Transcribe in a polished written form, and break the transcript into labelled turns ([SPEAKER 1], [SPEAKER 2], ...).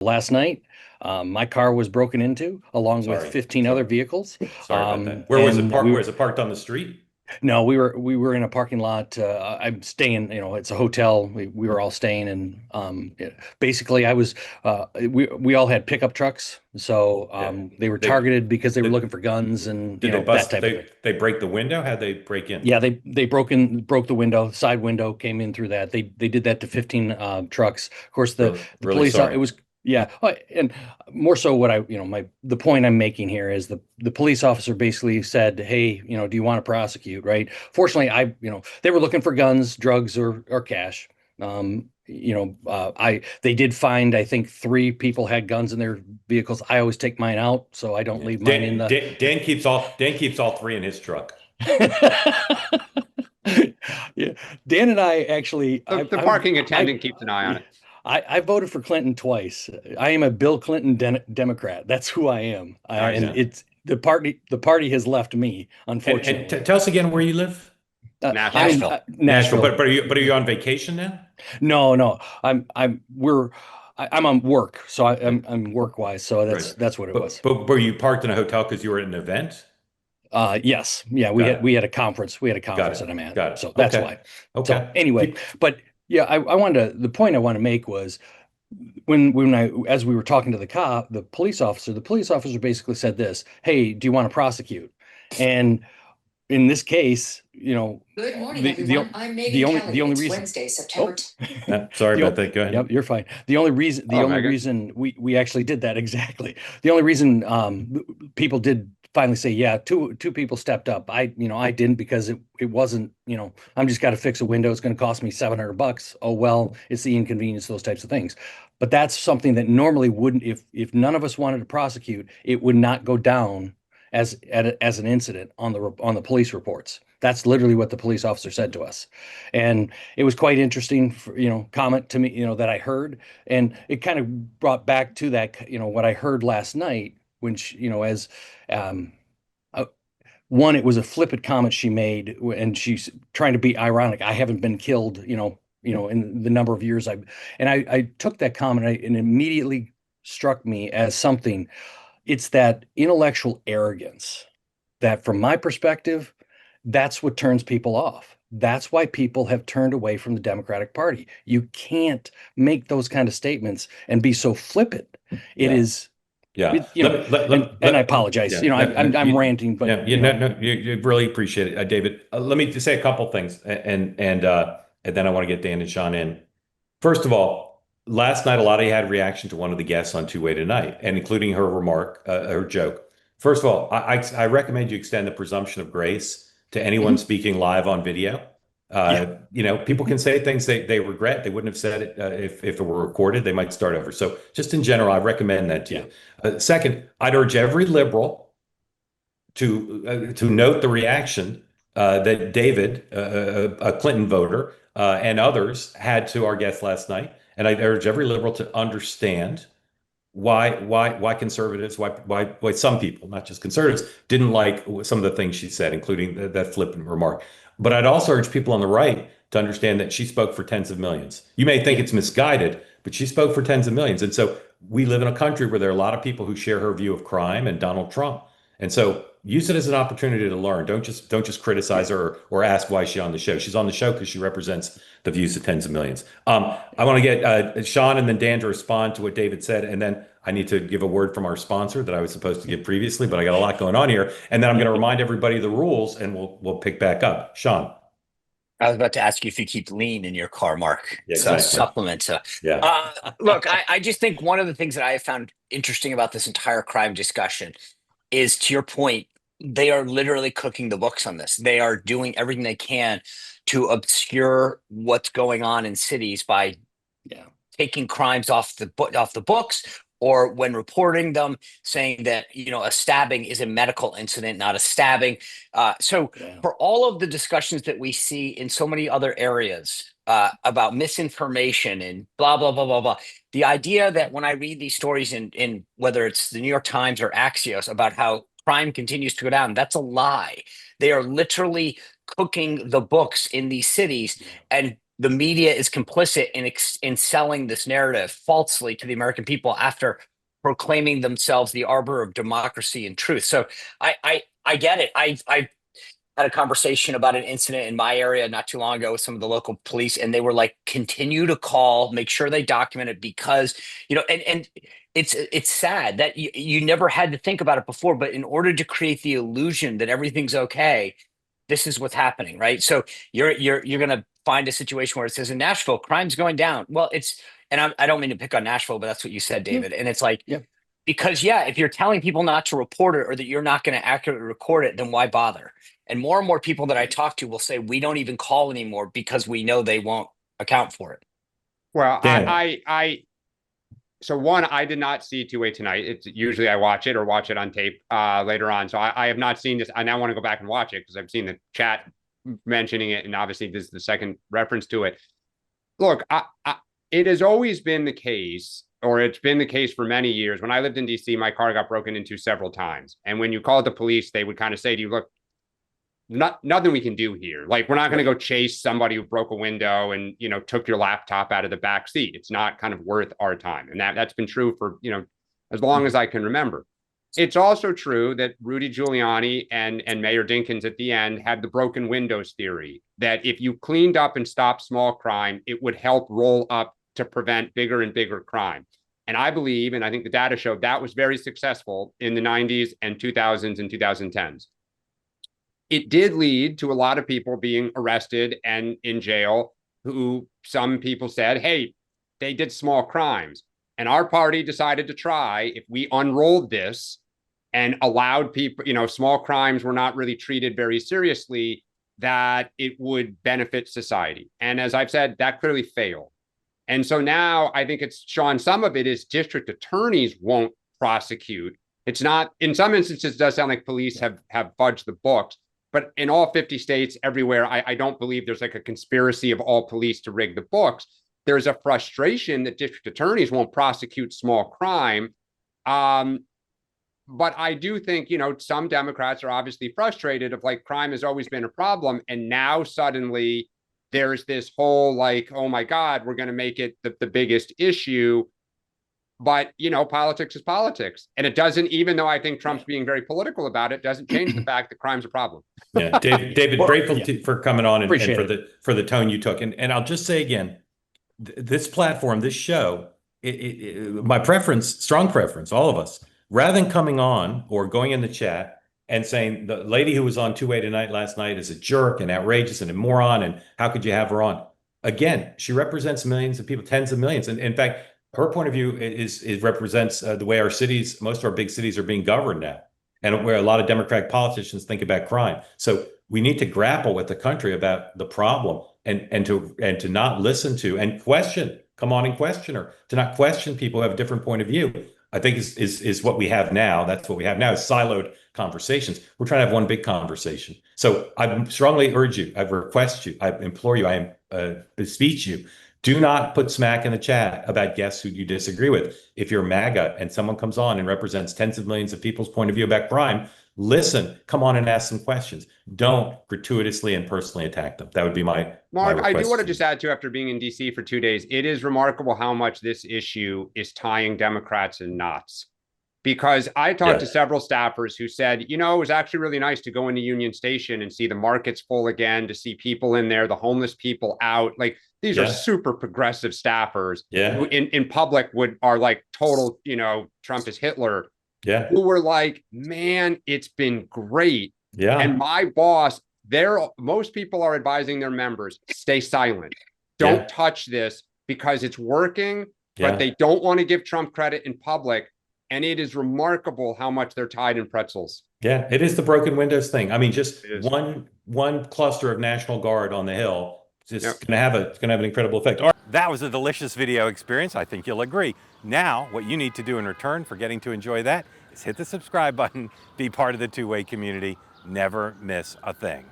[SPEAKER 1] last night. My car was broken into along with
[SPEAKER 2] Sorry.
[SPEAKER 1] 15 other
[SPEAKER 2] Sorry.
[SPEAKER 1] vehicles.
[SPEAKER 2] Sorry about that. Where was it
[SPEAKER 1] And
[SPEAKER 2] parked?
[SPEAKER 1] we
[SPEAKER 2] Was it parked on the street?
[SPEAKER 1] no, we were in a parking lot. I'm staying, it's a hotel. We were all staying, and basically, we all had pickup trucks, so
[SPEAKER 2] Yeah.
[SPEAKER 1] they were
[SPEAKER 2] They
[SPEAKER 1] targeted because they were
[SPEAKER 2] did,
[SPEAKER 1] looking for guns and
[SPEAKER 2] did they
[SPEAKER 1] that
[SPEAKER 2] bust
[SPEAKER 1] type of thing.
[SPEAKER 2] they break the window? How'd they break in?
[SPEAKER 1] Yeah, they broke the window, side window came in through that. They did that to 15 trucks. Of course,
[SPEAKER 2] Really,
[SPEAKER 1] the
[SPEAKER 2] really
[SPEAKER 1] police it
[SPEAKER 2] sorry.
[SPEAKER 1] was yeah, and more so what my the point I'm making here is the police officer basically said, "Hey, do you want to prosecute?" Right? Fortunately, they were looking for guns, drugs, or cash. I they did find, I think, three people had guns in their vehicles. I always take mine out, so I don't
[SPEAKER 2] Yeah.
[SPEAKER 1] leave mine in the
[SPEAKER 2] Dan keeps all three in his truck.
[SPEAKER 1] Yeah, Dan and I actually,
[SPEAKER 3] The parking attendant keeps an eye on it.
[SPEAKER 1] I voted for Clinton twice. I am a Bill Clinton Democrat. That's who I am. And
[SPEAKER 2] Yeah.
[SPEAKER 1] it's the party has left me,
[SPEAKER 2] And
[SPEAKER 1] unfortunately.
[SPEAKER 2] tell us again where you live.
[SPEAKER 1] I'm
[SPEAKER 3] Nashville.
[SPEAKER 1] in
[SPEAKER 4] Nashville.
[SPEAKER 2] Nashville.
[SPEAKER 1] Nashville.
[SPEAKER 2] But are you on vacation now?
[SPEAKER 1] No, no, I'm on work, so
[SPEAKER 2] Right.
[SPEAKER 1] I'm work wise. So
[SPEAKER 2] Right.
[SPEAKER 1] that's what it was.
[SPEAKER 2] But were you parked in a hotel because you were at an event?
[SPEAKER 1] Yes, yeah, we
[SPEAKER 2] Got
[SPEAKER 1] had
[SPEAKER 2] it.
[SPEAKER 1] we had a conference. We had a
[SPEAKER 2] Got
[SPEAKER 1] conference
[SPEAKER 2] it.
[SPEAKER 1] that I'm at,
[SPEAKER 2] Got it.
[SPEAKER 1] so that's
[SPEAKER 2] Okay.
[SPEAKER 1] why. So
[SPEAKER 2] Okay.
[SPEAKER 1] anyway,
[SPEAKER 2] Keep
[SPEAKER 1] but yeah, I wanted to. The point I want to make was when I as we were talking to the police officer basically said this, "Hey, do you want to prosecute?" And in this case,
[SPEAKER 4] Good morning,
[SPEAKER 1] the
[SPEAKER 4] everyone. I'm Megan
[SPEAKER 1] the only
[SPEAKER 4] Kelly.
[SPEAKER 1] the only
[SPEAKER 4] It's
[SPEAKER 1] reason.
[SPEAKER 4] Wednesday, September
[SPEAKER 1] Oh,
[SPEAKER 4] 10th.
[SPEAKER 2] sorry
[SPEAKER 1] the
[SPEAKER 2] about
[SPEAKER 1] o-
[SPEAKER 2] that. Go ahead.
[SPEAKER 1] yep, you're fine. The only reason we actually did that exactly. The only reason people did finally say, yeah, two people stepped up. I didn't because it wasn't, I'm just got to fix a window. It's going to cost me $700. Oh well, it's the inconvenience, those types of things. But that's something that normally wouldn't, if none of us wanted to prosecute, it would not go down as an incident on the police reports. That's literally what the police officer said to us, and it was quite interesting, comment to me, that I heard, and it kind of brought back to that, what I heard last night when as um, uh, one, it was a flippant comment she made, and she's trying to be ironic. I haven't been killed, in the number of years I took that comment, and it immediately struck me as something. It's that intellectual arrogance that, from my perspective, that's what turns people off. That's why people have turned away from the Democratic Party. You can't make those kind of statements and be so flippant. It
[SPEAKER 2] Yeah.
[SPEAKER 1] is,
[SPEAKER 2] Yeah.
[SPEAKER 1] and I apologize.
[SPEAKER 2] Yeah.
[SPEAKER 1] I'm ranting, but
[SPEAKER 2] Yeah. No, you really appreciate it, David. Let me just say a couple things, and then I want to get Dan and Sean in. First of all, last night a lot of you had reaction to one of the guests on Two Way Tonight, and including her remark, her joke. First of all, I recommend you extend the presumption of grace to anyone
[SPEAKER 1] Mhm.
[SPEAKER 2] speaking live on video.
[SPEAKER 1] Yeah,
[SPEAKER 2] People can say things they regret. They wouldn't have said it if it were recorded. They might start over. So just in general, I recommend that to
[SPEAKER 1] yeah,
[SPEAKER 2] you. Second, I'd urge every liberal to note the reaction that David, a Clinton voter, and others had to our guest last night. And I urge every liberal to understand why conservatives, why some people, not just conservatives, didn't like some of the things she said, including that flippant remark. But I'd also urge people on the right to understand that she spoke for tens of millions. You may think
[SPEAKER 1] yeah,
[SPEAKER 2] it's misguided, but she spoke for tens of millions. And so we live in a country where there are a lot of people who share her view of crime and Donald Trump. And so use it as an opportunity to learn. Don't just criticize
[SPEAKER 1] yeah,
[SPEAKER 2] her or ask why she's on the show. She's on the show because she represents the views of tens of millions. I want to get Sean and then Dan to respond to what David said, and then I need to give a word from our sponsor that I was supposed to give previously, but I got a lot going on here, and then I'm going to remind everybody of the rules, and we'll pick back up. Sean.
[SPEAKER 4] I was about to ask you if you keep lean in your car, Mark.
[SPEAKER 2] Yeah,
[SPEAKER 4] Some
[SPEAKER 2] exactly.
[SPEAKER 4] supplements.
[SPEAKER 2] Yeah.
[SPEAKER 4] Look, I just think one of the things that I have found interesting about this entire crime discussion is, to your point, they are literally cooking the books on this. They are doing everything they can to obscure what's going on in cities by
[SPEAKER 1] yeah,
[SPEAKER 4] taking crimes off the books, or when reporting them, saying that a stabbing is a medical incident, not a stabbing. So
[SPEAKER 1] yeah,
[SPEAKER 4] for all of the discussions that we see in so many other areas about misinformation and blah blah blah blah blah, the idea that when I read these stories in whether it's the New York Times or Axios about how crime continues to go down, that's a lie. They are literally cooking the books in these cities,
[SPEAKER 1] yeah,
[SPEAKER 4] and the media is complicit in selling this narrative falsely to the American people after proclaiming themselves the arbiter of democracy and truth. So I get it. I had a conversation about an incident in my area not too long ago with some of the local police, and they were like, continue to call, make sure they document it, because and it's sad that you never had to think about it before, but in order to create the illusion that everything's okay, this is what's happening, right? So you're gonna find a situation where it says in Nashville, crime's going down. Well, and I don't mean to pick on Nashville, but that's what you said, David. And it's like,
[SPEAKER 1] Yeah.
[SPEAKER 4] because if you're telling people not to report it or that you're not going to accurately record it, then why bother? And more people that I talk to will say, we don't even call anymore because we know they won't account for it.
[SPEAKER 3] Well,
[SPEAKER 2] Dan.
[SPEAKER 3] So one, I did not see two-way tonight. It's usually I watch it on tape later on. So I have not seen this. I now want to go back and watch it because I've seen the chat mentioning it. And obviously this is the second reference to it. Look, it has always been the case, or it's been the case for many years. When I lived in DC, my car got broken into several times. And when you called the police, they would kind of say to you, look, nothing we can do here. Like, we're not going to go chase somebody who broke a window and, took your laptop out of the back seat. It's not kind of worth our time. And that's been true for, as long as I can remember. It's also true that Rudy Giuliani and Mayor Dinkins at the end had the broken windows theory, that if you cleaned up and stopped small crime, it would help roll up to prevent bigger and bigger crime. And I believe, and I think the data showed that was very successful in the 90s and 2000s and 2010s. It did lead to a lot of people being arrested and in jail who some people said, hey, they did small crimes. And our party decided to try, if we unrolled this and allowed people, small crimes were not really treated very seriously, that it would benefit society. And as I've said, that clearly failed. And so now I think it's, Sean, some of it is district attorneys won't prosecute. It's not, in some instances, it does sound like police have fudged the books. But in all 50 states, everywhere, I don't believe there's like a conspiracy of all police to rig the books. There's a frustration that district attorneys won't prosecute small crime. But I do think, some Democrats are obviously frustrated of like, crime has always been a problem. And now suddenly there's this whole like, oh my God, we're going to make it the biggest issue. But, politics is politics. And it doesn't, even though I think Trump's being very political about it, doesn't change the fact that crime's a problem.
[SPEAKER 2] Yeah, David, grateful for coming on and for the tone you took. And I'll just say again, this platform, this show, my preference, strong preference, all of us, rather than coming on or going in the chat and saying the lady who was on two-way tonight last night is a jerk and outrageous and a moron, and how could you have her on? Again, she represents millions of people, tens of millions. And in fact, her point of view represents the way our cities, most of our big cities are being governed now, and where a lot of Democratic politicians think about crime. So we need to grapple with the country about the problem and to not listen to and question, come on and question her, to not question people who have a different point of view. I think is what we have now. That's what we have now, is siloed conversations. We're trying to have one big conversation. So I strongly urge you, I request you, I implore you, I beseech you, do not put smack in the chat about guests who you disagree with. If you're MAGA and someone comes on and represents tens of millions of people's point of view about crime, listen, come on and ask some questions. Don't gratuitously and personally attack them. That would be my
[SPEAKER 3] Mark, I do want to
[SPEAKER 2] you.
[SPEAKER 3] just add to, after being in DC for 2 days, it is remarkable how much this issue is tying Democrats in knots. Because I talked to several staffers who said, it was actually really nice to go into Union Station and see the markets full again, to see people in there, the homeless people out. Like, these are super progressive staffers who in public are like total, Trump is Hitler.
[SPEAKER 2] Yeah.
[SPEAKER 3] Who were like, man, it's been great.
[SPEAKER 2] Yeah.
[SPEAKER 3] And my boss, most people are advising their members, stay silent. Don't touch this because it's working, but they don't want to give Trump credit in public. And it is remarkable how much they're tied in pretzels.
[SPEAKER 2] Yeah, it is the broken windows thing. I mean, just one cluster of National Guard on the Hill, it's going to have an incredible effect. All right. That was a delicious video experience. I think you'll agree. Now, what you need to do in return for getting to enjoy that is hit the subscribe button, be part of the two-way community, never miss a thing.